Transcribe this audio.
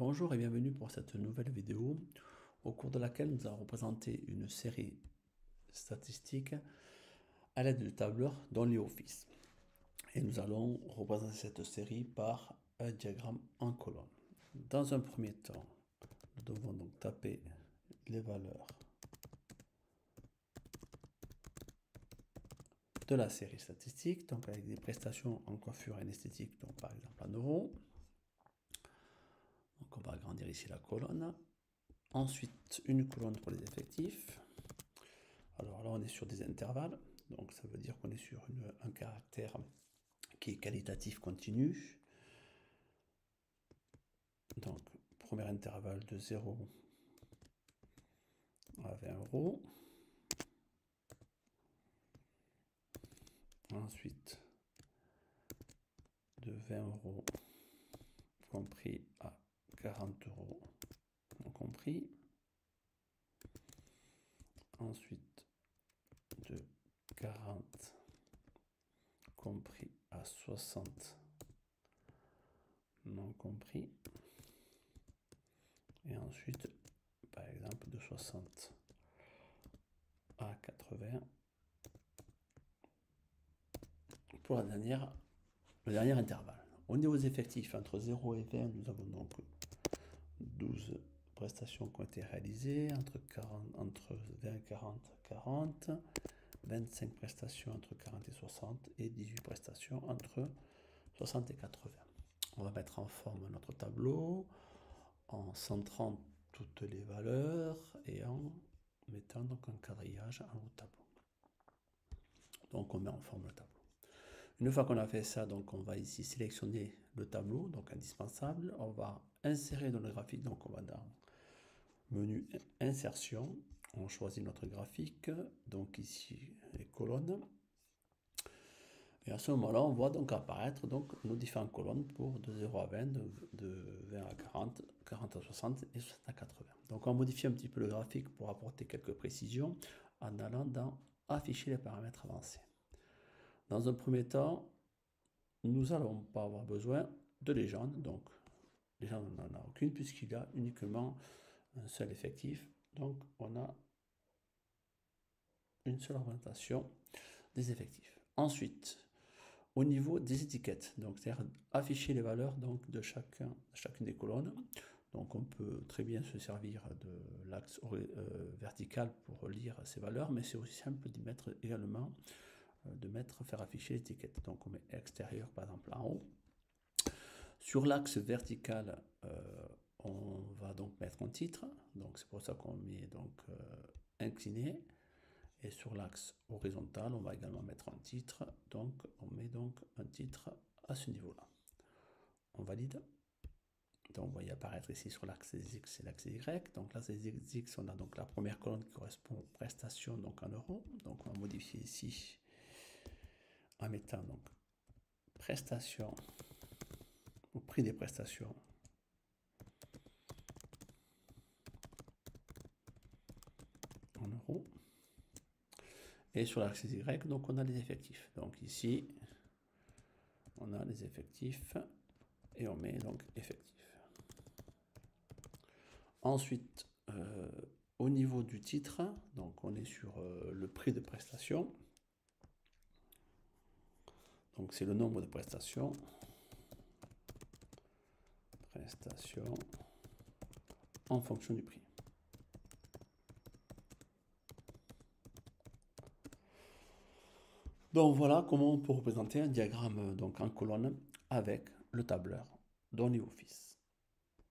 Bonjour et bienvenue pour cette nouvelle vidéo au cours de laquelle nous allons représenter une série statistique à l'aide du tableur dans LibreOffice. Et nous allons représenter cette série par un diagramme en colonne. Dans un premier temps, nous devons donc taper les valeurs de la série statistique, donc avec des prestations en coiffure et en esthétique, donc par exemple en euros. Donc on va agrandir ici la colonne. Ensuite, une colonne pour les effectifs. Alors là, on est sur des intervalles, donc ça veut dire qu'on est sur un caractère qui est qualitatif continu. Donc, premier intervalle de 0 à 20 euros. Ensuite, de 20 euros compris à 40 euros non compris. Ensuite, de 40 compris à 60 non compris. Et ensuite, par exemple, de 60 à 80 pour le dernier intervalle. Au niveau des effectifs, entre 0 et 20, nous avons donc 12 prestations qui ont été réalisées, entre 20 et 40, 40, 25 prestations entre 40 et 60 et 18 prestations entre 60 et 80. On va mettre en forme notre tableau en centrant toutes les valeurs et en mettant donc un quadrillage en haut de tableau. Donc on met en forme le tableau. Une fois qu'on a fait ça, donc on va ici sélectionner le tableau, donc indispensable. On va insérer dans le graphique, donc on va dans menu insertion. On choisit notre graphique, donc ici les colonnes. Et à ce moment-là, on voit donc apparaître donc nos différentes colonnes pour de 0 à 20, de 20 à 40, 40 à 60 et 60 à 80. Donc on modifie un petit peu le graphique pour apporter quelques précisions en allant dans afficher les paramètres avancés. Dans un premier temps, nous n'allons pas avoir besoin de légende, donc légende on n'en a aucune puisqu'il y a uniquement un seul effectif, donc on a une seule représentation des effectifs. Ensuite, au niveau des étiquettes, donc c'est-à-dire afficher les valeurs donc, de chacune des colonnes. Donc on peut très bien se servir de l'axe vertical pour lire ces valeurs, mais c'est aussi simple d'y mettre également faire afficher l'étiquette. Donc on met extérieur par exemple en haut. Sur l'axe vertical, on va donc mettre un titre, donc c'est pour ça qu'on met donc incliné. Et sur l'axe horizontal, on va également mettre un titre, donc on met donc un titre à ce niveau-là. On valide. Donc vous voyez apparaître ici sur l'axe des X et l'axe des Y. Donc là, c'est des X, on a donc la première colonne qui correspond aux prestations donc en euros. Donc on va modifier ici en mettant donc prestations au prix des prestations en euros. Et sur l'axe Y, donc on a les effectifs. Donc ici, on a les effectifs et on met donc effectifs. Ensuite, au niveau du titre, donc on est sur le prix de prestation. Donc c'est le nombre de prestations. Prestations en fonction du prix. Donc voilà comment on peut représenter un diagramme donc en colonne avec le tableur dans LibreOffice.